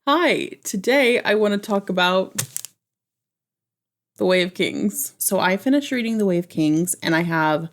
Hi, today I want to talk about The Way of Kings. So I finished reading The Way of Kings and I have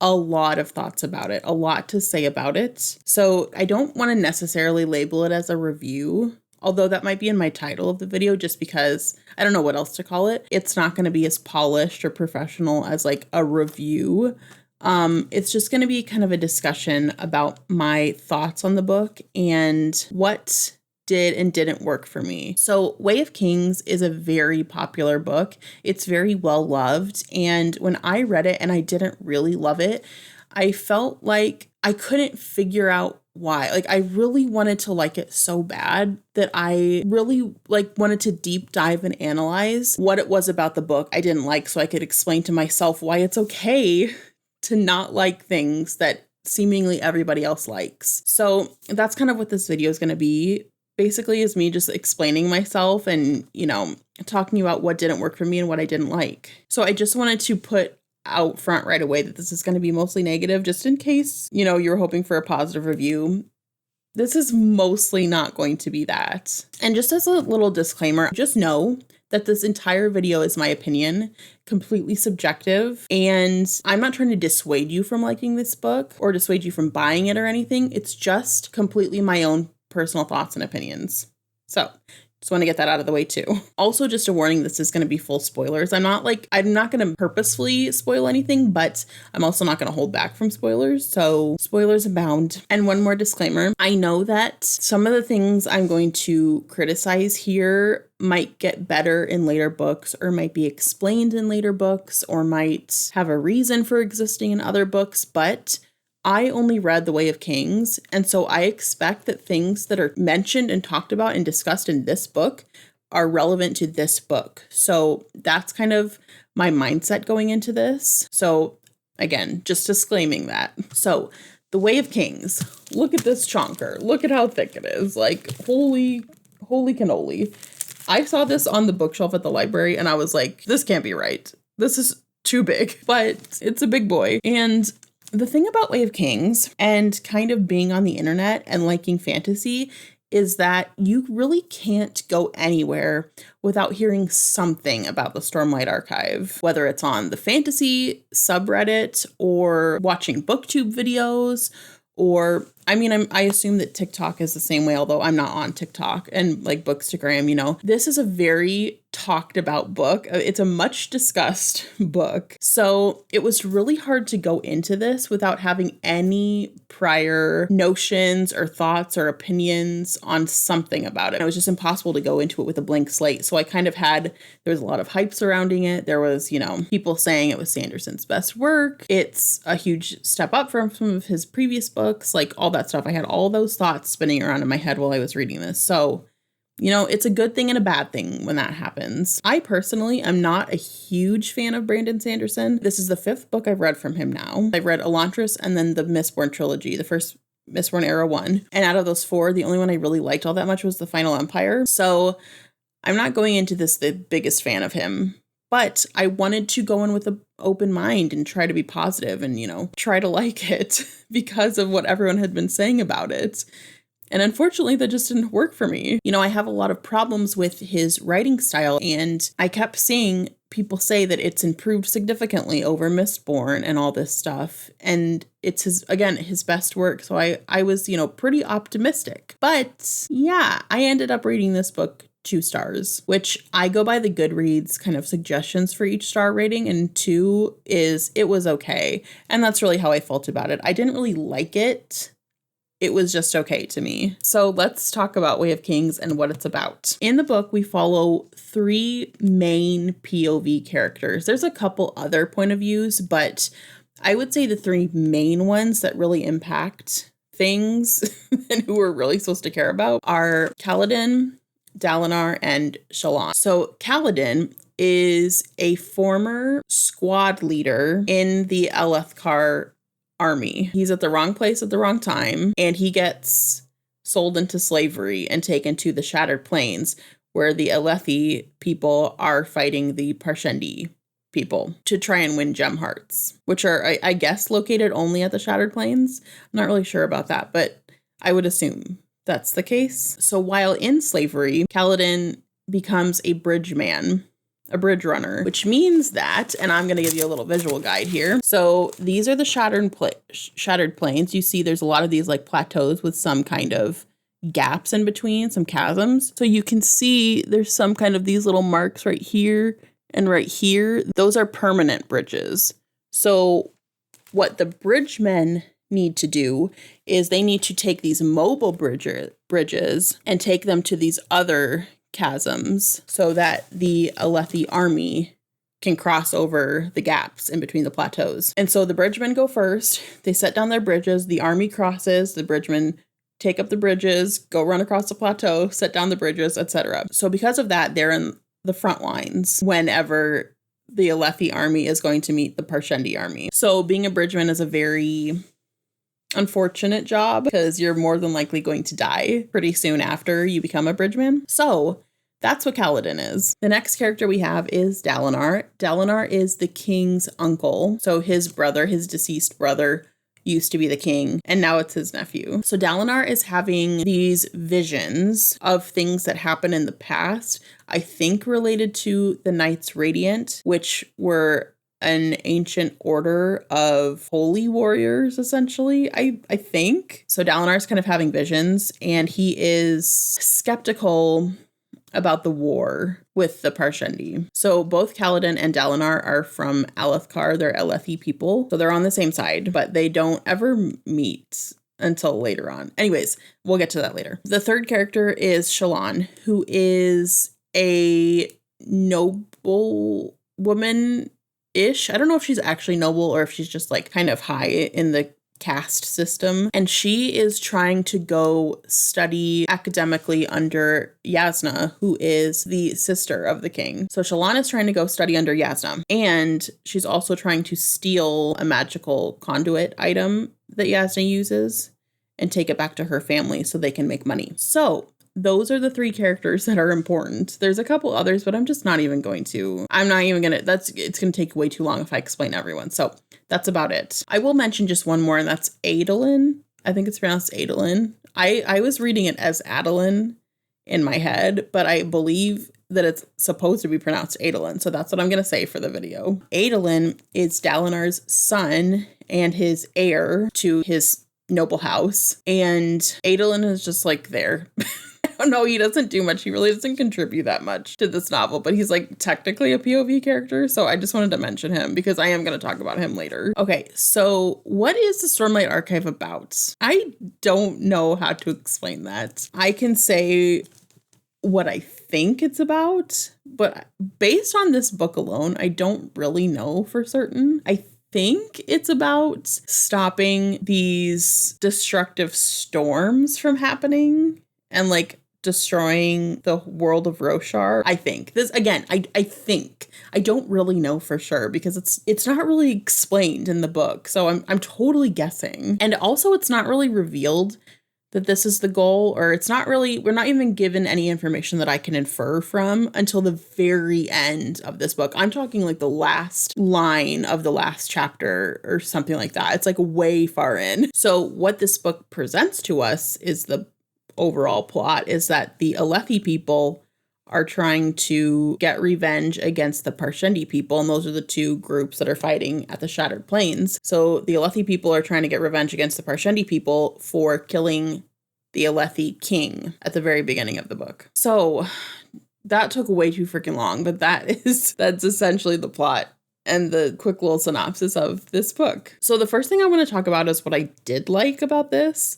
a lot of thoughts about it, a lot to say about it. So I don't want to necessarily label it as a review, although that might be in my title of the video just because I don't know what else to call it. It's not going to be as polished or professional as like a review. It's just going to be kind of a discussion about my thoughts on the book and what did and didn't work for me. So Way of Kings is a very popular book. It's very well loved. And when I read it and I didn't really love it, I felt like I couldn't figure out why. Like I really wanted to like it so bad that I really wanted to deep dive and analyze what it was about the book I didn't like so I could explain to myself why it's okay to not like things that seemingly everybody else likes. So that's kind of what this video is going to be. Basically is me just explaining myself and, talking about what didn't work for me and what I didn't like. So I just wanted to put out front right away that this is going to be mostly negative, just in case, you're hoping for a positive review. This is mostly not going to be that. And just as a little disclaimer, just know that this entire video is my opinion, completely subjective, and I'm not trying to dissuade you from liking this book or dissuade you from buying it or anything. It's just completely my own personal thoughts and opinions. So just want to get that out of the way too. Also, just a warning, this is going to be full spoilers. I'm not going to purposefully spoil anything, but I'm also not going to hold back from spoilers. So spoilers abound. And one more disclaimer. I know that some of the things I'm going to criticize here might get better in later books or might be explained in later books or might have a reason for existing in other books, but I only read The Way of Kings, and so I expect that things that are mentioned and talked about and discussed in this book are relevant to this book. So that's kind of my mindset going into this. So again, just disclaiming that. So The Way of Kings, look at this chonker. Look at how thick it is. Like, holy cannoli. I saw this on the bookshelf at the library, and I was like, this can't be right. This is too big, but it's a big boy. And the thing about Way of Kings and kind of being on the internet and liking fantasy is that you really can't go anywhere without hearing something about the Stormlight Archive, whether it's on the fantasy subreddit or watching booktube videos or I assume that TikTok is the same way, although I'm not on TikTok and like Bookstagram, This is a very talked about book. It's a much discussed book. So it was really hard to go into this without having any prior notions or thoughts or opinions on something about it. It was just impossible to go into it with a blank slate. So I kind of there was a lot of hype surrounding it. There was, people saying it was Sanderson's best work. It's a huge step up from some of his previous books, like all that stuff. I had all those thoughts spinning around in my head while I was reading this. So, it's a good thing and a bad thing when that happens. I personally am not a huge fan of Brandon Sanderson. This is the 5th book I've read from him now. I've read Elantris and then the Mistborn trilogy, the first Mistborn Era one. And out of those 4, the only one I really liked all that much was The Final Empire. So I'm not going into this the biggest fan of him. But I wanted to go in with an open mind and try to be positive and, try to like it because of what everyone had been saying about it. And unfortunately, that just didn't work for me. I have a lot of problems with his writing style, and I kept seeing people say that it's improved significantly over Mistborn and all this stuff. And it's his best work. So I was, pretty optimistic. But yeah, I ended up reading this book 2 stars, which I go by the Goodreads kind of suggestions for each star rating, and 2 is it was okay. And that's really how I felt about it. I didn't really like it. It was just okay to me. So let's talk about Way of Kings and what it's about. In the book, we follow 3 main POV characters. There's a couple other point of views, but I would say the 3 main ones that really impact things and who we're really supposed to care about are Kaladin, Dalinar, and Shallan. So Kaladin is a former squad leader in the Alethkar army. He's at the wrong place at the wrong time, and he gets sold into slavery and taken to the Shattered Plains, where the Alethi people are fighting the Parshendi people to try and win gem hearts, which are, I guess, located only at the Shattered Plains. I'm not really sure about that, but I would assume that's the case. So while in slavery, Kaladin becomes a bridge man, a bridge runner, which means that, and I'm going to give you a little visual guide here. So these are the shattered plains. You see there's a lot of these like plateaus with some kind of gaps in between, some chasms. So you can see there's some kind of these little marks right here and right here. Those are permanent bridges. So what the bridgemen need to do is they need to take these mobile bridges and take them to these other chasms so that the Alethi army can cross over the gaps in between the plateaus. And so the bridgemen go first. They set down their bridges. The army crosses. The bridgemen take up the bridges, go run across the plateau, set down the bridges, etc. So because of that, they're in the front lines whenever the Alethi army is going to meet the Parshendi army. So being a bridgeman is a very unfortunate job because you're more than likely going to die pretty soon after you become a bridgeman. So that's what Kaladin is. The next character we have is Dalinar. Dalinar is the king's uncle. So his brother, his deceased brother, used to be the king, and now it's his nephew. So Dalinar is having these visions of things that happened in the past, I think related to the Knights Radiant, which were an ancient order of holy warriors, essentially, I think. So Dalinar's kind of having visions, and he is skeptical about the war with the Parshendi. So both Kaladin and Dalinar are from Alethkar. They're Alethi people. So they're on the same side, but they don't ever meet until later on. Anyways, we'll get to that later. The third character is Shallan, who is a noble woman-ish. I don't know if she's actually noble or if she's just like kind of high in the caste system, and she is trying to go study academically under Yasna, who is the sister of the king. So Shallan is trying to go study under Yasna, and she's also trying to steal a magical conduit item that Yasna uses and take it back to her family so they can make money. So those are the three characters that are important. There's a couple others, but it's going to take way too long if I explain everyone. So that's about it. I will mention just one more, and that's Adolin. I think it's pronounced Adolin. I was reading it as Adolin in my head, but I believe that it's supposed to be pronounced Adolin. So that's what I'm going to say for the video. Adolin is Dalinar's son and his heir to his noble house. And Adolin is just like there. No, he doesn't do much. He really doesn't contribute that much to this novel, but he's like technically a POV character. So I just wanted to mention him because I am going to talk about him later. Okay, so what is the Stormlight Archive about? I don't know how to explain that. I can say what I think it's about, but based on this book alone, I don't really know for certain. I think it's about stopping these destructive storms from happening and like destroying the world of Roshar. I think this again, I think I don't really know for sure because it's not really explained in the book. So I'm totally guessing. And also it's not really revealed that this is the goal, or we're not even given any information that I can infer from until the very end of this book. I'm talking like the last line of the last chapter or something like that. It's like way far in. So what this book presents to us is the overall plot is that the Alethi people are trying to get revenge against the Parshendi people, and those are the two groups that are fighting at the Shattered Plains. So the Alethi people are trying to get revenge against the Parshendi people for killing the Alethi king at the very beginning of the book. So that took way too freaking long, but that's essentially the plot and the quick little synopsis of this book. So the first thing I want to talk about is what I did like about this.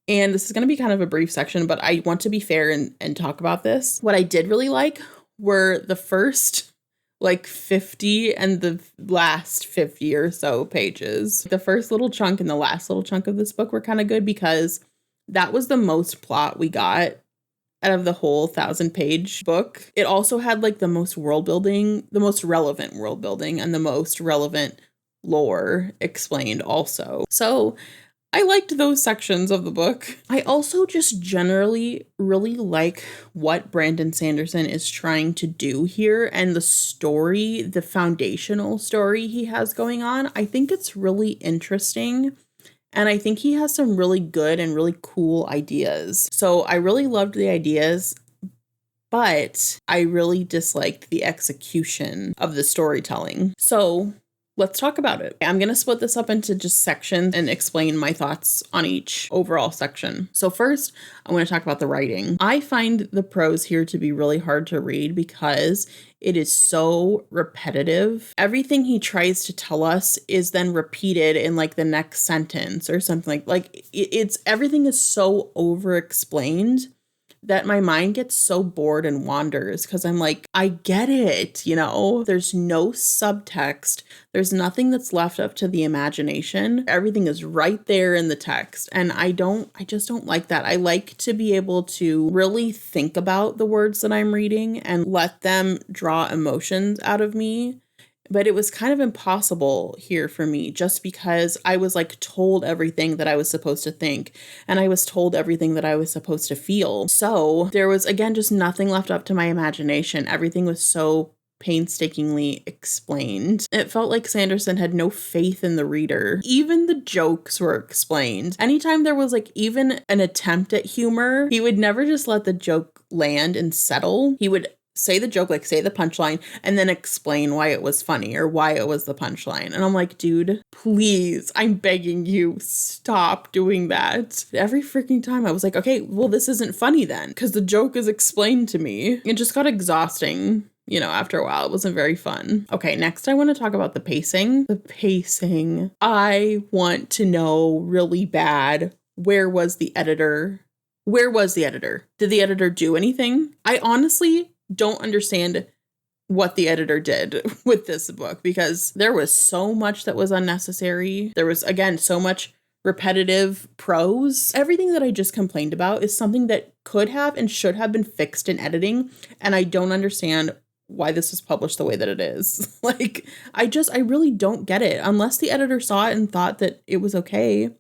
And this is going to be kind of a brief section, but I want to be fair and talk about this. What I did really like were the first like 50 and the last 50 or so pages. The first little chunk and the last little chunk of this book were kind of good because that was the most plot we got out of the whole 1,000-page book. It also had like the most world building, the most relevant world building, and the most relevant lore explained also. So I liked those sections of the book. I also just generally really like what Brandon Sanderson is trying to do here and the story, the foundational story he has going on. I think it's really interesting And I think he has some really good and really cool ideas. So I really loved the ideas, but I really disliked the execution of the storytelling. So let's talk about it. I'm going to split this up into just sections and explain my thoughts on each overall section. So first, I want to talk about the writing. I find the prose here to be really hard to read because it is so repetitive. Everything he tries to tell us is then repeated in like the next sentence or something like it's everything is so over explained that my mind gets so bored and wanders because I'm like, I get it, you know? There's no subtext. There's nothing that's left up to the imagination. Everything is right there in the text. And I just don't like that. I like to be able to really think about the words that I'm reading and let them draw emotions out of me. But it was kind of impossible here for me just because I was like told everything that I was supposed to think and I was told everything that I was supposed to feel. So there was, again, just nothing left up to my imagination. Everything was so painstakingly explained. It felt like Sanderson had no faith in the reader. Even the jokes were explained. Anytime there was like even an attempt at humor, he would never just let the joke land and settle. He would say the joke, like say the punchline, and then explain why it was funny or why it was the punchline. And I'm like, dude, please, I'm begging you, stop doing that. Every freaking time I was like, okay, well, this isn't funny then, because the joke is explained to me. It just got exhausting. You know, after a while, it wasn't very fun. Okay, next I want to talk about the pacing. The pacing. I want to know really bad, where was the editor? Where was the editor? Did the editor do anything? I honestly don't understand what the editor did with this book because there was so much that was unnecessary. There was, again, so much repetitive prose. Everything that I just complained about is something that could have and should have been fixed in editing, and I don't understand why this was published the way that it is. Like, I really don't get it. Unless the editor saw it and thought that it was okay.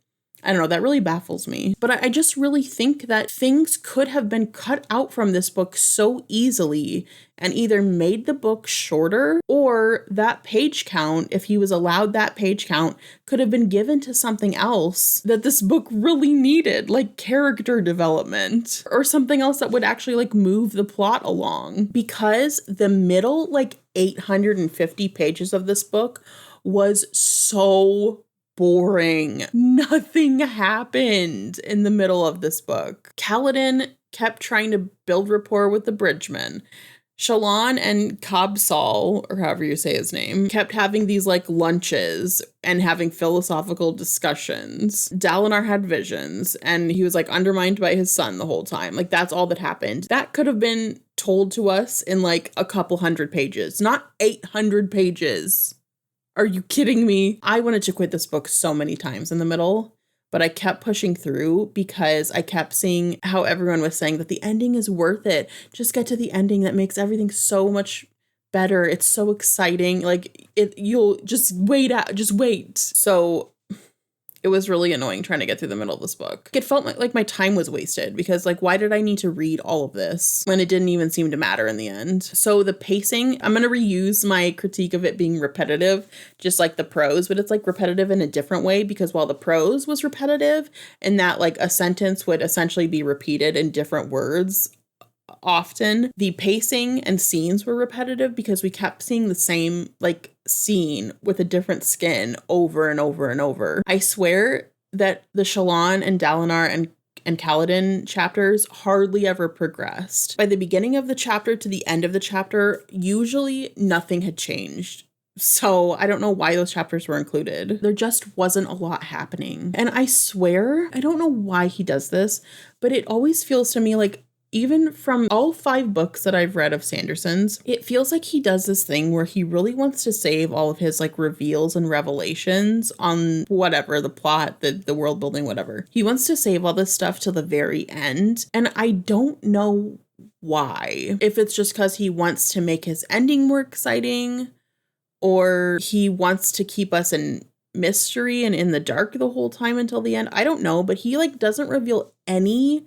I don't know, that really baffles me. But I just really think that things could have been cut out from this book so easily and either made the book shorter or that page count, if he was allowed that page count, could have been given to something else that this book really needed, like character development or something else that would actually like move the plot along. Because the middle, like 850 pages of this book was so boring. Nothing happened in the middle of this book. Kaladin kept trying to build rapport with the Bridgemen. Shallan and Kabsal, or however you say his name, kept having these like lunches and having philosophical discussions. Dalinar had visions and he was like undermined by his son the whole time. Like that's all that happened. That could have been told to us in like a couple hundred pages, not 800 pages. Are you kidding me? I wanted to quit this book so many times in the middle, but I kept pushing through because I kept seeing how everyone was saying that the ending is worth it. Just get to the ending. That makes everything so much better. It's so exciting. Like you'll just wait out, just wait. So it was really annoying trying to get through the middle of this book. It felt like my time was wasted because like, why did I need to read all of this when it didn't even seem to matter in the end? So the pacing, I'm going to reuse my critique of it being repetitive, just like the prose, but it's like repetitive in a different way because while the prose was repetitive and that like a sentence would essentially be repeated in different words, often the pacing and scenes were repetitive because we kept seeing the same like scene with a different skin over and over and over. I swear that the Shallan and Dalinar and Kaladin chapters hardly ever progressed. By the beginning of the chapter to the end of the chapter, usually nothing had changed. So I don't know why those chapters were included. There just wasn't a lot happening. And I swear, I don't know why he does this, but it always feels to me like even from all 5 books that I've read of Sanderson's, it feels like he does this thing where he really wants to save all of his like reveals and revelations on whatever, the plot, the world building, whatever. He wants to save all this stuff till the very end. And I don't know why. If it's just because he wants to make his ending more exciting or he wants to keep us in mystery and in the dark the whole time until the end. I don't know, but he like doesn't reveal any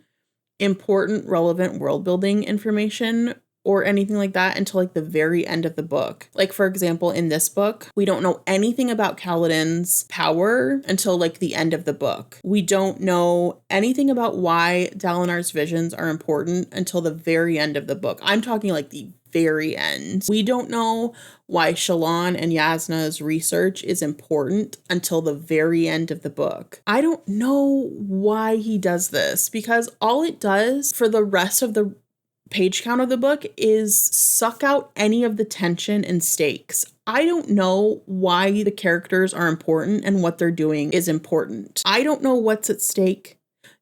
important, relevant world building information or anything like that until like the very end of the book. Like, for example, in this book, we don't know anything about Kaladin's power until like the end of the book. We don't know anything about why Dalinar's visions are important until the very end of the book. I'm talking like the very end. We don't know why Shallan and Yasna's research is important until the very end of the book. I don't know why he does this, because all it does for the rest of the page count of the book is suck out any of the tension and stakes. I don't know why the characters are important and what they're doing is important. I don't know what's at stake.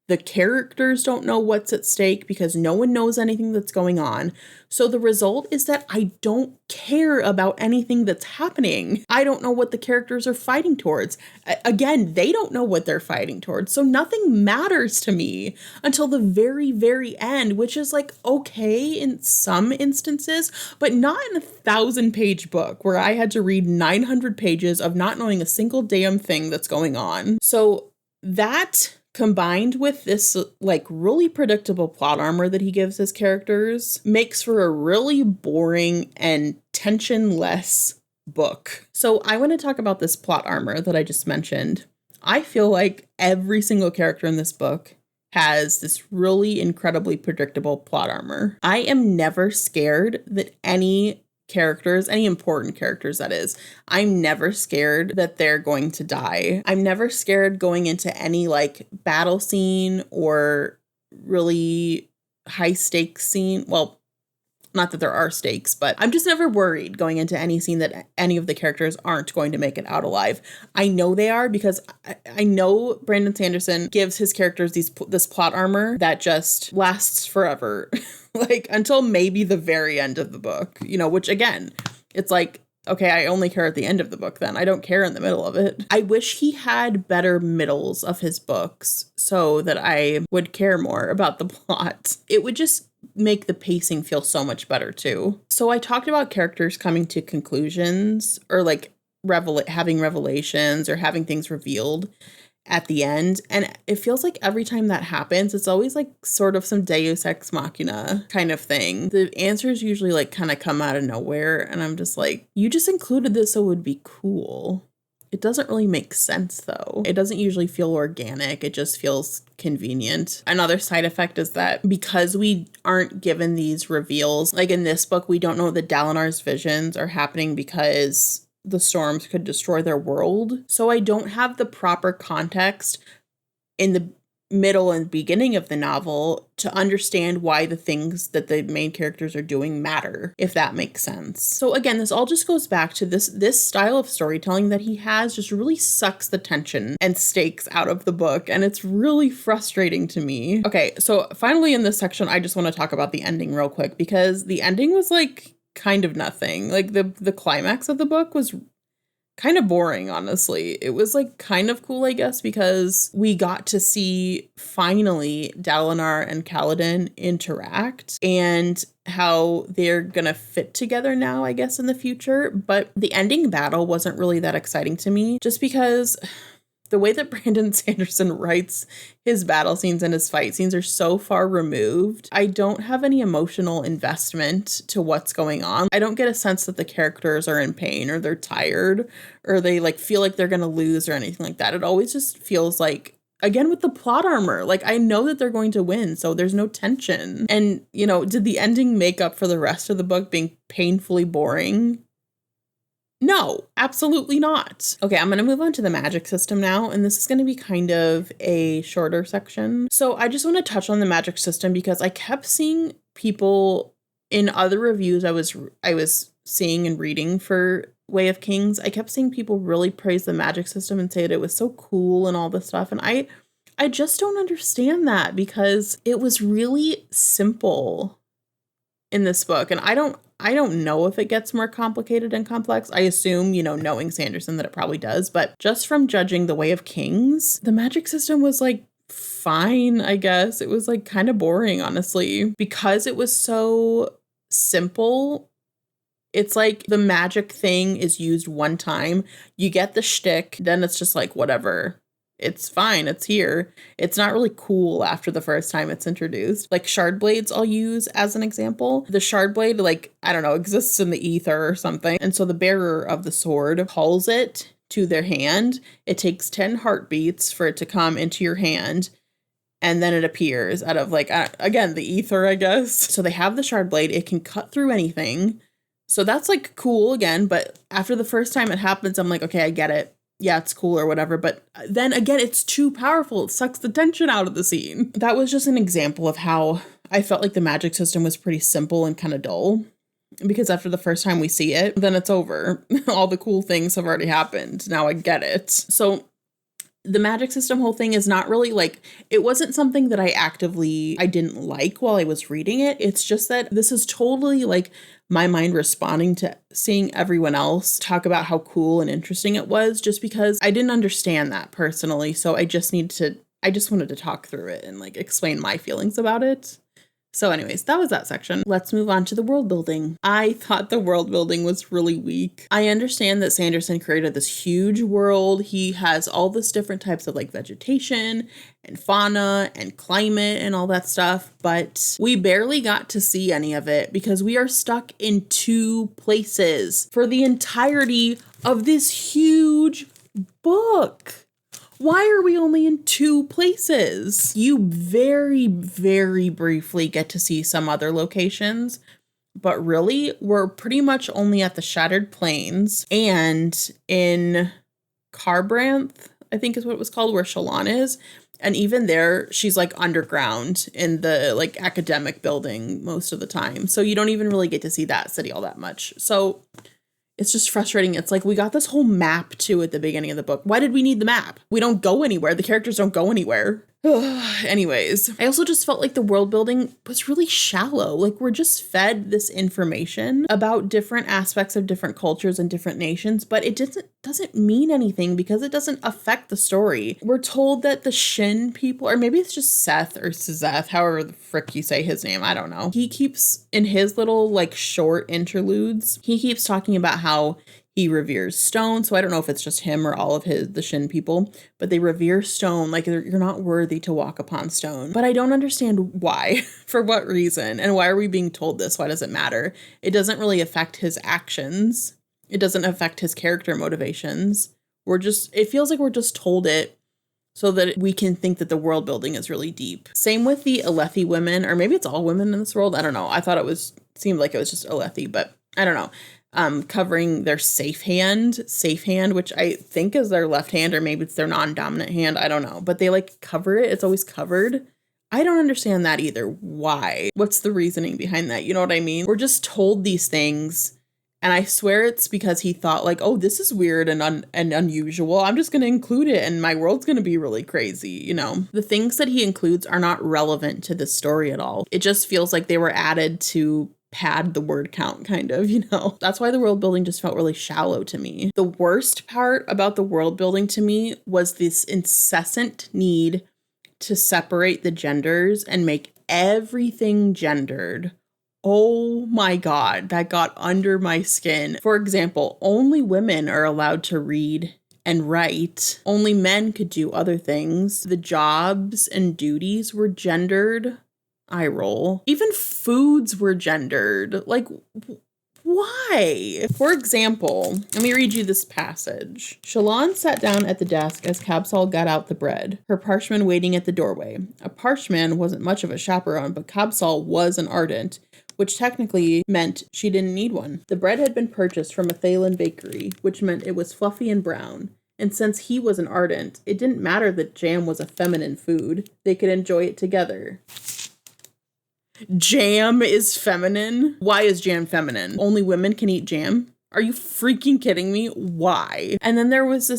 The characters don't know what's at stake because no one knows anything that's going on. So the result is that I don't care about anything that's happening. I don't know what the characters are fighting towards. Again, they don't know what they're fighting towards. So nothing matters to me until the very, very end, which is like okay in some instances, but not in a 1,000-page book where I had to read 900 pages of not knowing a single damn thing that's going on. So that, combined with this like really predictable plot armor that he gives his characters, makes for a really boring and tension-less book. So I want to talk about this plot armor that I just mentioned. I feel like every single character in this book has this really incredibly predictable plot armor. I am never scared that any important characters that is, I'm never scared that they're going to die. I'm never scared going into any like battle scene or really high stakes scene. Well, not that there are stakes, but I'm just never worried going into any scene that any of the characters aren't going to make it out alive. I know they are because I know Brandon Sanderson gives his characters this plot armor that just lasts forever. Like until maybe the very end of the book, which again, it's like, okay, I only care at the end of the book then. I don't care in the middle of it. I wish he had better middles of his books so that I would care more about the plot. It would just make the pacing feel so much better too. So I talked about characters coming to conclusions or like having revelations or having things revealed at the end. And it feels like every time that happens, it's always like sort of some Deus Ex Machina kind of thing. The answers usually like kind of come out of nowhere. And I'm just like, you just included this so it would be cool. It doesn't really make sense though. It doesn't usually feel organic. It just feels convenient. Another side effect is that because we aren't given these reveals, like in this book, we don't know that Dalinar's visions are happening because the storms could destroy their world. So I don't have the proper context in the middle and beginning of the novel to understand why the things that the main characters are doing matter, if that makes sense. So again, this all just goes back to this style of storytelling that he has just really sucks the tension and stakes out of the book, and it's really frustrating to me. Okay, so finally in this section, I just want to talk about the ending real quick, because the ending was like kind of nothing. Like the climax of the book was kind of boring, honestly. It was like kind of cool, I guess, because we got to see finally Dalinar and Kaladin interact and how they're gonna fit together now, I guess, in the future. But the ending battle wasn't really that exciting to me, just because the way that Brandon Sanderson writes his battle scenes and his fight scenes are so far removed. I don't have any emotional investment to what's going on. I don't get a sense that the characters are in pain or they're tired or they like feel like they're going to lose or anything like that. It always just feels like, again, with the plot armor, like I know that they're going to win, so there's no tension. And, did the ending make up for the rest of the book being painfully boring? No, absolutely not. Okay, I'm going to move on to the magic system now, and this is going to be kind of a shorter section. So I just want to touch on the magic system because I kept seeing people in other reviews I was seeing and reading for Way of Kings. I kept seeing people really praise the magic system and say that it was so cool and all this stuff, and I just don't understand that because it was really simple in this book, and I don't know if it gets more complicated and complex. I assume, knowing Sanderson, that it probably does. But just from judging The Way of Kings, the magic system was like fine, I guess. It was like kind of boring, honestly, because it was so simple. It's like the magic thing is used one time. You get the shtick, then it's just like whatever. It's fine. It's here. It's not really cool after the first time it's introduced. Like shard blades I'll use as an example. The shard blade, like, I don't know, exists in the ether or something. And so the bearer of the sword calls it to their hand. It takes 10 heartbeats for it to come into your hand. And then it appears out of like, again, the ether, I guess. So they have the shard blade. It can cut through anything. So that's like cool again. But after the first time it happens, I'm like, okay, I get it. Yeah, it's cool or whatever. But then again, it's too powerful. It sucks the tension out of the scene. That was just an example of how I felt like the magic system was pretty simple and kind of dull. Because after the first time we see it, then it's over. All the cool things have already happened. Now I get it. So the magic system whole thing is not really like, it wasn't something that I didn't like while I was reading it. It's just that this is totally like my mind responding to seeing everyone else talk about how cool and interesting it was, just because I didn't understand that personally. So I just wanted to talk through it and like explain my feelings about it. So anyways, that was that section. Let's move on to the world building. I thought the world building was really weak. I understand that Sanderson created this huge world. He has all this different types of like vegetation and fauna and climate and all that stuff, but we barely got to see any of it because we are stuck in 2 places for the entirety of this huge book. Why are we only in 2 places? You very, very briefly get to see some other locations, but really we're pretty much only at the Shattered Plains and in Carbranth, I think is what it was called, where Shalon is. And even there, she's like underground in the like academic building most of the time. So you don't even really get to see that city all that much. So it's just frustrating. It's like we got this whole map too at the beginning of the book. Why did we need the map? We don't go anywhere. The characters don't go anywhere. Anyways, I also just felt like the world building was really shallow. Like we're just fed this information about different aspects of different cultures and different nations, but it doesn't mean anything because it doesn't affect the story. We're told that the Shin people, or maybe it's just Seth or Sazeth, however the frick you say his name, I don't know. He keeps, in his little like short interludes, he keeps talking about how he reveres stone. So I don't know if it's just him or all of the Shin people, but they revere stone. Like you're not worthy to walk upon stone. But I don't understand why, for what reason, and why are we being told this? Why does it matter? It doesn't really affect his actions. It doesn't affect his character motivations. It feels like we're just told it so that we can think that the world building is really deep. Same with the Alethi women, or maybe it's all women in this world. I don't know. I thought seemed like it was just Alethi, but I don't know. Covering their safe hand, which I think is their left hand, or maybe it's their non-dominant hand. I don't know, but they like cover it. It's always covered. I don't understand that either. Why? What's the reasoning behind that? You know what I mean? We're just told these things, and I swear it's because he thought like, oh, this is weird and unusual. I'm just going to include it, and my world's going to be really crazy. You know, the things that he includes are not relevant to the story at all. It just feels like they were added to pad the word count, kind of, you know. That's why the world building just felt really shallow to me. The worst part about the world building to me was this incessant need to separate the genders and make everything gendered. Oh my God, that got under my skin. For example, only women are allowed to read and write. Only men could do other things. The jobs and duties were gendered. Eye roll. Even foods were gendered. Like, why? For example, let me read you this passage. Shalon sat down at the desk as Kabsal got out the bread, her Parshmen waiting at the doorway. A Parshman wasn't much of a chaperone, but Kabsal was an ardent, which technically meant she didn't need one. The bread had been purchased from a Thalen bakery, which meant it was fluffy and brown. And since he was an ardent, it didn't matter that jam was a feminine food. They could enjoy it together. Jam is feminine? Why is jam feminine? Only women can eat jam? Are you freaking kidding me? Why? And then there was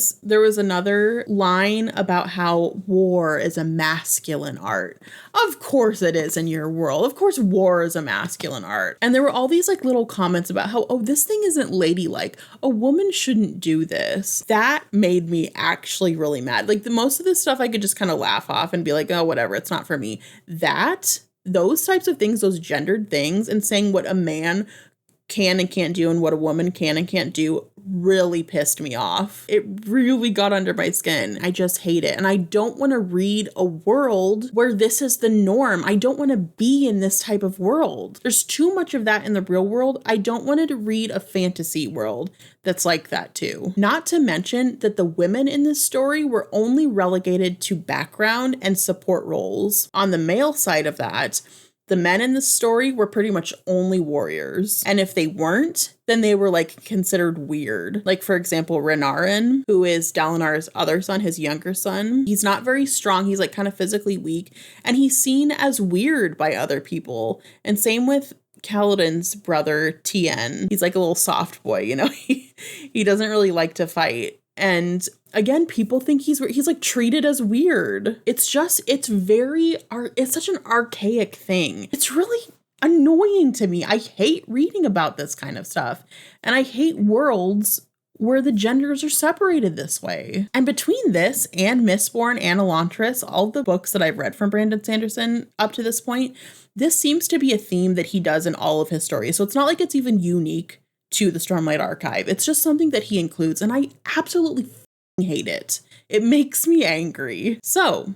another line about how war is a masculine art. Of course it is in your world. Of course war is a masculine art. And there were all these like little comments about how, oh, this thing isn't ladylike. A woman shouldn't do this. That made me actually really mad. Like most of this stuff I could just kind of laugh off and be like, oh, whatever, it's not for me. Those types of things, those gendered things, and saying what a man can and can't do and what a woman can and can't do really pissed me off. It really got under my skin. I just hate it. And I don't want to read a world where this is the norm. I don't want to be in this type of world. There's too much of that in the real world. I don't want to read a fantasy world that's like that too. Not to mention that the women in this story were only relegated to background and support roles. On the male side of that, the men in the story were pretty much only warriors. And if they weren't, then they were like considered weird. Like, for example, Renarin, who is Dalinar's other son, his younger son. He's not very strong. He's like kind of physically weak. And he's seen as weird by other people. And same with Kaladin's brother, Tien. He's like a little soft boy, you know? He doesn't really like to fight. And again, people think he's like treated as weird. It's such an archaic thing. It's really annoying to me. I hate reading about this kind of stuff. And I hate worlds where the genders are separated this way. And between this and Mistborn and Elantris, all the books that I've read from Brandon Sanderson up to this point, this seems to be a theme that he does in all of his stories. So it's not like it's even unique to the Stormlight Archive. It's just something that he includes, and I absolutely hate it. It makes me angry. So,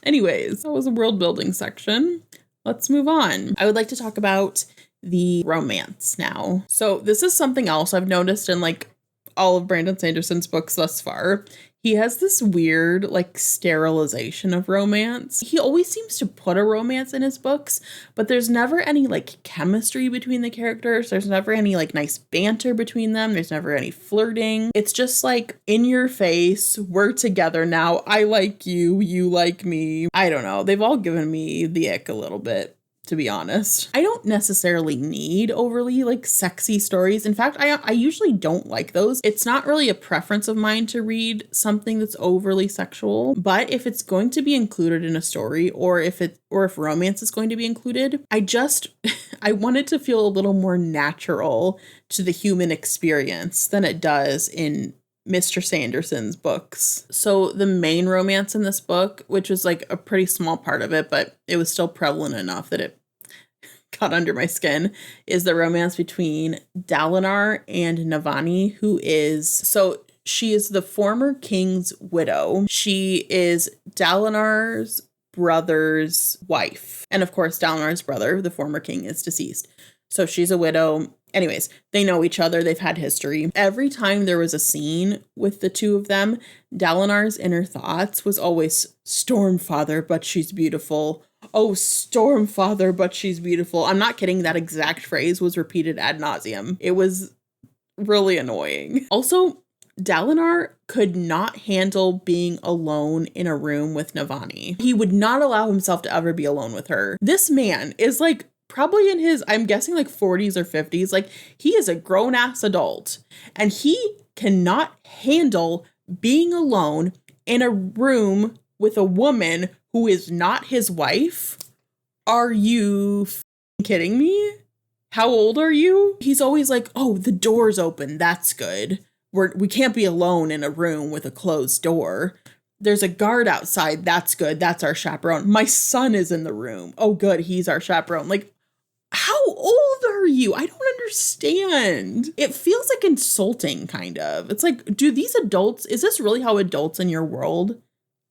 anyways, that was a world building section. Let's move on. I would like to talk about the romance now. So this is something else I've noticed in like all of Brandon Sanderson's books thus far. He has this weird like sterilization of romance. He always seems to put a romance in his books, but there's never any like chemistry between the characters. There's never any like nice banter between them. There's never any flirting. It's just like in your face, we're together now. I like you, you like me. I don't know. They've all given me the ick a little bit, to be honest. I don't necessarily need overly like sexy stories. In fact, I usually don't like those. It's not really a preference of mine to read something that's overly sexual, but if it's going to be included in a story or if romance is going to be included, I want it to feel a little more natural to the human experience than it does in Mr. Sanderson's books. So the main romance in this book, which was like a pretty small part of it, but it was still prevalent enough that it got under my skin, is the romance between Dalinar and Navani, she is the former king's widow. She is Dalinar's brother's wife. And of course, Dalinar's brother, the former king, is deceased. So she's a widow. Anyways, they know each other. They've had history. Every time there was a scene with the two of them, Dalinar's inner thoughts was always, Stormfather, but she's beautiful. Oh, Stormfather, but she's beautiful. I'm not kidding. That exact phrase was repeated ad nauseum. It was really annoying. Also, Dalinar could not handle being alone in a room with Navani. He would not allow himself to ever be alone with her. This man is like probably in his, I'm guessing like 40s or 50s. Like he is a grown ass adult and he cannot handle being alone in a room with a woman who is not his wife. Are you kidding me? How old are you? He's always like, oh, the door's open. That's good. We can't be alone in a room with a closed door. There's a guard outside. That's good. That's our chaperone. My son is in the room. Oh, good. He's our chaperone. Like, how old are you? I don't understand. It feels like insulting, kind of. It's like, do these adults, is this really how adults in your world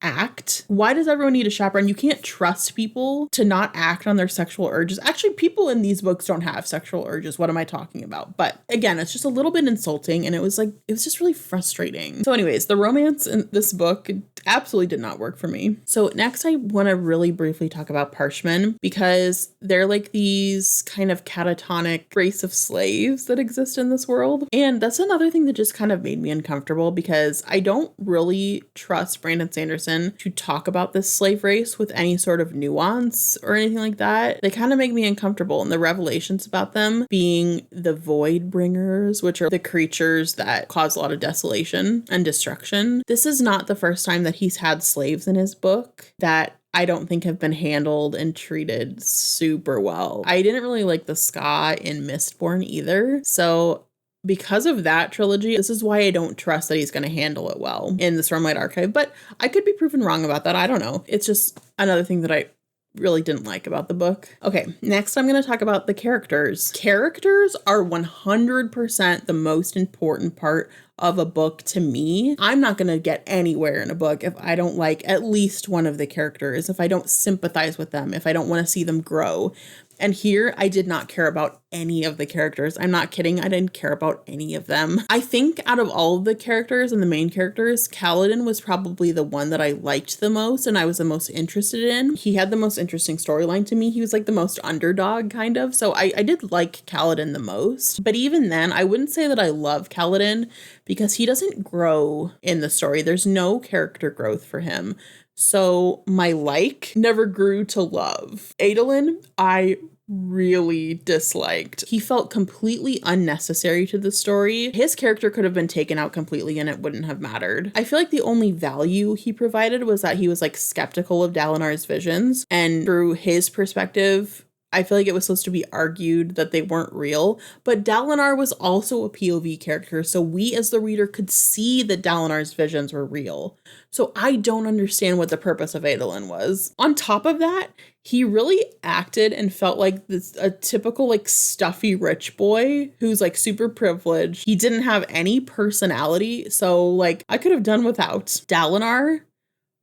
act? Why does everyone need a chaperone? You can't trust people to not act on their sexual urges. Actually, people in these books don't have sexual urges. What am I talking about? But again, it's just a little bit insulting and it was just really frustrating. So anyways, the romance in this book absolutely did not work for me. So next I want to really briefly talk about Parshmen because they're like these kind of catatonic race of slaves that exist in this world. And that's another thing that just kind of made me uncomfortable because I don't really trust Brandon Sanderson to talk about this slave race with any sort of nuance or anything like that. They kind of make me uncomfortable. And the revelations about them being the void bringers, which are the creatures that cause a lot of desolation and destruction. This is not the first time that he's had slaves in his book that I don't think have been handled and treated super well. I didn't really like the ska in Mistborn either. So because of that trilogy, this is why I don't trust that he's going to handle it well in the Stormlight Archive, but I could be proven wrong about that. I don't know. It's just another thing that really didn't like about the book. Okay, next I'm going to talk about the characters. Characters are 100% the most important part of a book to me. I'm not going to get anywhere in a book if I don't like at least one of the characters, if I don't sympathize with them, if I don't want to see them grow. And here, I did not care about any of the characters. I'm not kidding. I didn't care about any of them. I think out of all of the characters and the main characters, Kaladin was probably the one that I liked the most and I was the most interested in. He had the most interesting storyline to me. He was like the most underdog kind of. So I did like Kaladin the most. But even then, I wouldn't say that I love Kaladin because he doesn't grow in the story. There's no character growth for him. So my like never grew to love. Adolin, I really disliked. He felt completely unnecessary to the story. His character could have been taken out completely and it wouldn't have mattered. I feel like the only value he provided was that he was like skeptical of Dalinar's visions, and through his perspective, I feel like it was supposed to be argued that they weren't real, but Dalinar was also a POV character, so we as the reader could see that Dalinar's visions were real. So I don't understand what the purpose of Adolin was. On top of that, he really acted and felt like a typical like stuffy rich boy who's like super privileged. He didn't have any personality, so like I could have done without. Dalinar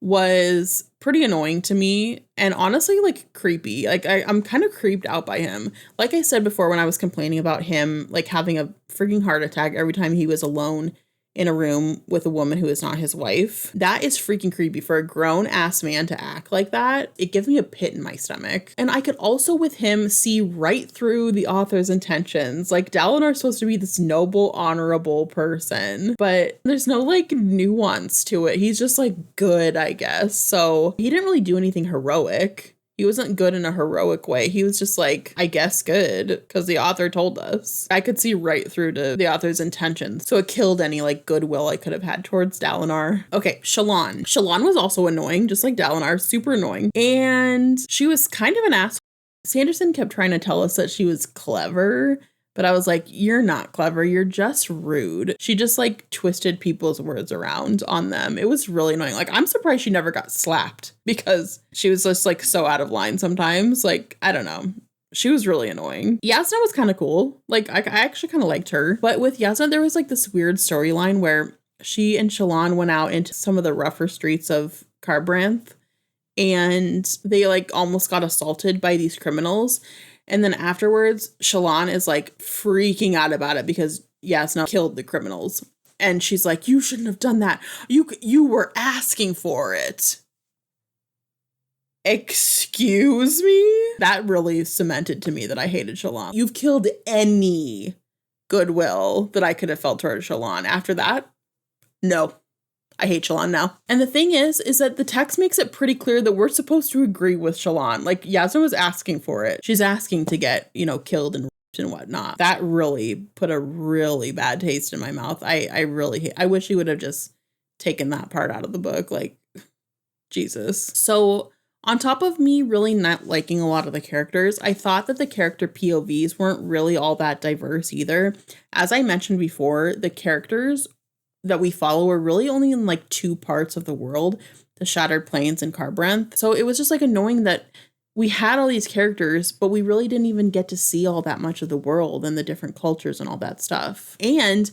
was pretty annoying to me and honestly like creepy. Like I'm kind of creeped out by him. Like I said before when I was complaining about him like having a freaking heart attack every time he was alone in a room with a woman who is not his wife. That is freaking creepy for a grown ass man to act like that. It gives me a pit in my stomach. And I could also with him see right through the author's intentions. Like Dalinar's supposed to be this noble, honorable person, but there's no like nuance to it. He's just like good, I guess. So he didn't really do anything heroic. He wasn't good in a heroic way. He was just like, I guess good, because the author told us. I could see right through to the author's intentions. So it killed any like goodwill I could have had towards Dalinar. Okay, Shallan. Shallan was also annoying, just like Dalinar, super annoying. And she was kind of an asshole. Sanderson kept trying to tell us that she was clever, but I was like, you're not clever. You're just rude. She just like twisted people's words around on them. It was really annoying. Like, I'm surprised she never got slapped because she was just like so out of line sometimes. Like, I don't know. She was really annoying. Yasna was kind of cool. Like, I actually kind of liked her. But with Yasna, there was like this weird storyline where she and Shallan went out into some of the rougher streets of Kharbranth and they like almost got assaulted by these criminals. And then afterwards, Shallan is like freaking out about it because Yasna killed the criminals. And she's like, you shouldn't have done that. You were asking for it. Excuse me? That really cemented to me that I hated Shallan. You've killed any goodwill that I could have felt towards Shallan. After that, no. I hate Shallan now. And the thing is that the text makes it pretty clear that we're supposed to agree with Shallan. Like, Yasna was asking for it. She's asking to get, killed and raped and whatnot. That really put a really bad taste in my mouth. I wish he would have just taken that part out of the book. Like, Jesus. So, on top of me really not liking a lot of the characters, I thought that the character POVs weren't really all that diverse either. As I mentioned before, the characters that we follow are really only in like two parts of the world, the Shattered Plains and Kharbranth. So it was just like annoying that we had all these characters, but we really didn't even get to see all that much of the world and the different cultures and all that stuff. And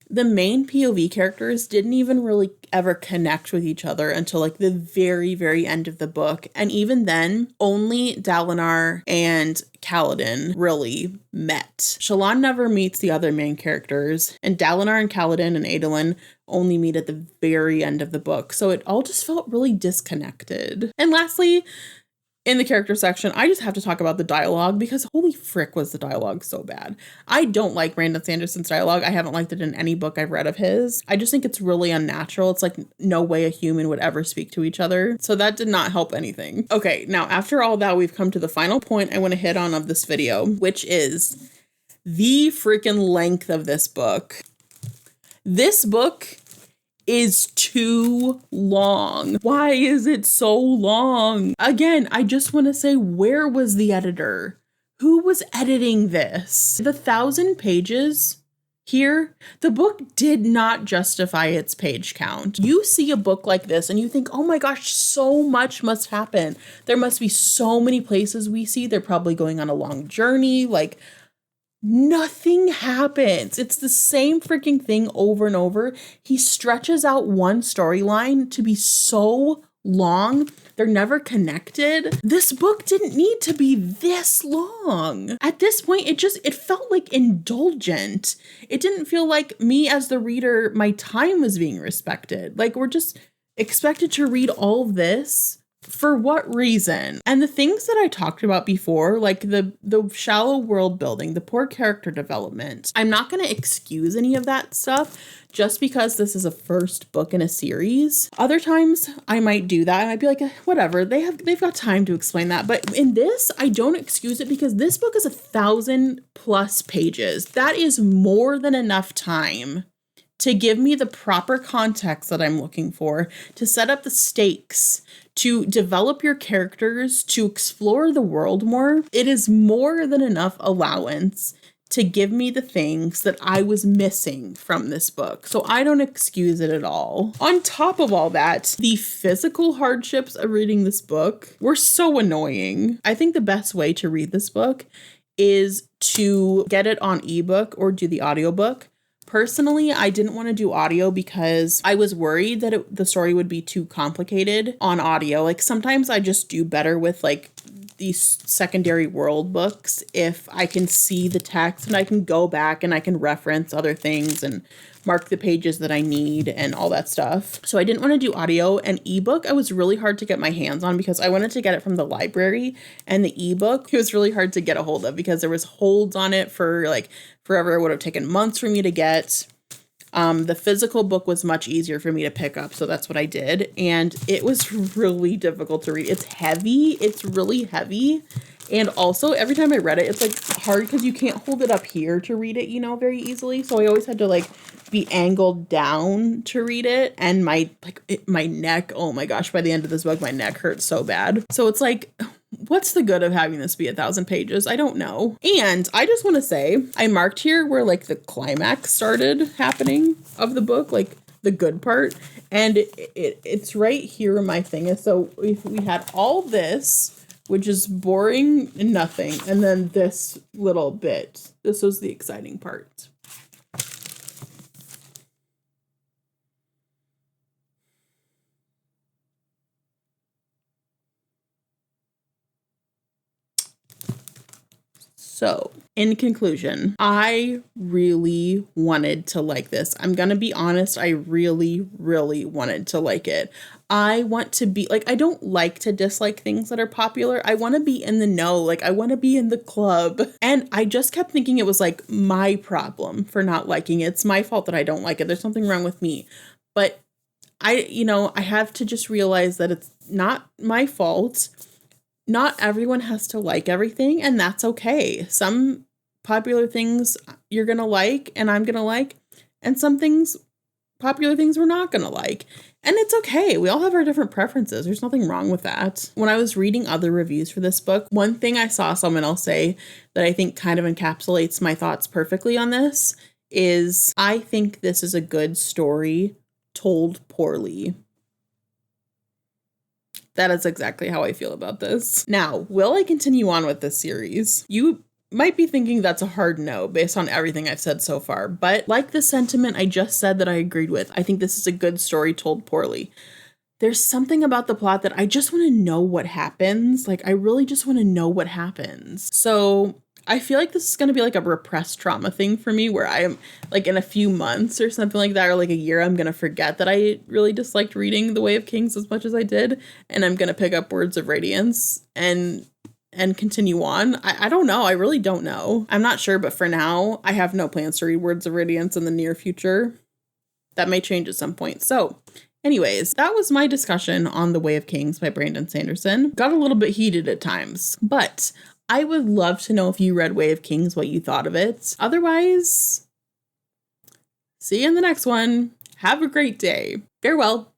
the main POV characters didn't even really ever connect with each other until like the very, very end of the book. And even then, only Dalinar and Kaladin really met. Shallan never meets the other main characters, and Dalinar and Kaladin and Adolin only meet at the very end of the book. So it all just felt really disconnected. And lastly, in the character section, I just have to talk about the dialogue because holy frick was the dialogue so bad. I don't like Brandon Sanderson's dialogue. I haven't liked it in any book I've read of his. I just think it's really unnatural. It's like no way a human would ever speak to each other. So that did not help anything. Okay, now after all that, we've come to the final point I want to hit on of this video, which is the freaking length of this book. This book is too long. Why is it so long? Again, I just want to say, where was the editor? Who was editing this? The 1,000 pages Here, the book did not justify its page count. You see a book like this and you think, oh my gosh, so much must happen. There must be so many places we see. They're probably going on a long journey. Like, nothing happens. It's the same freaking thing over and over. He stretches out one storyline to be so long. They're never connected. This book didn't need to be this long. At this point, it felt like indulgent. It didn't feel like me as the reader, my time was being respected. Like, we're just expected to read all of this. For what reason? And the things that I talked about before, like the shallow world building, the poor character development, I'm not going to excuse any of that stuff just because this is a first book in a series. Other times I might do that. I might be like, whatever, they've got time to explain that. But in this, I don't excuse it because this book is 1,000+ pages. That is more than enough time to give me the proper context that I'm looking for, to set up the stakes, to develop your characters, to explore the world more. It is more than enough allowance to give me the things that I was missing from this book. So I don't excuse it at all. On top of all that, the physical hardships of reading this book were so annoying. I think the best way to read this book is to get it on ebook or do the audiobook. Personally, I didn't want to do audio because I was worried that the story would be too complicated on audio. Like, sometimes I just do better with like these secondary world books if I can see the text and I can go back and I can reference other things and mark the pages that I need and all that stuff. So I didn't want to do audio. And ebook, I was really hard to get my hands on because I wanted to get it from the library, and the ebook, it was really hard to get a hold of because there was holds on it for like forever. It would have taken months for me to get. The physical book was much easier for me to pick up, so that's what I did. And it was really difficult to read. It's heavy. It's really heavy. And also, every time I read it, it's like hard because you can't hold it up here to read it, very easily. So I always had to like be angled down to read it. And my neck, oh my gosh, by the end of this book, my neck hurt so bad. So it's like, what's the good of having this be 1,000 pages? I don't know. And I just want to say, I marked here where like the climax started happening of the book, like the good part. And it's right here in my thing. So we had all this, which is boring and nothing. And then this little bit, this was the exciting part. So, in conclusion, I really wanted to like this. I'm going to be honest. I really, really wanted to like it. I want to be like, I don't like to dislike things that are popular. I want to be in the know. Like, I want to be in the club. And I just kept thinking it was like my problem for not liking it. It's my fault that I don't like it. There's something wrong with me. But I have to just realize that it's not my fault. Not everyone has to like everything, and that's okay. Some popular things you're going to like and I'm going to like, and some popular things we're not going to like. And it's okay. We all have our different preferences. There's nothing wrong with that. When I was reading other reviews for this book, one thing I saw someone else say that I think kind of encapsulates my thoughts perfectly on this is, I think this is a good story told poorly. That is exactly how I feel about this. Now, will I continue on with this series? You might be thinking that's a hard no based on everything I've said so far, but like the sentiment I just said that I agreed with, I think this is a good story told poorly. There's something about the plot that I just want to know what happens. Like, I really just want to know what happens. So I feel like this is going to be like a repressed trauma thing for me, where I am like in a few months or something like that, or like a year, I'm going to forget that I really disliked reading The Way of Kings as much as I did. And I'm going to pick up Words of Radiance and continue on. I don't know. I really don't know. I'm not sure. But for now, I have no plans to read Words of Radiance in the near future. That may change at some point. So anyways, that was my discussion on The Way of Kings by Brandon Sanderson. Got a little bit heated at times, but I would love to know if you read Way of Kings, what you thought of it. Otherwise, see you in the next one. Have a great day. Farewell.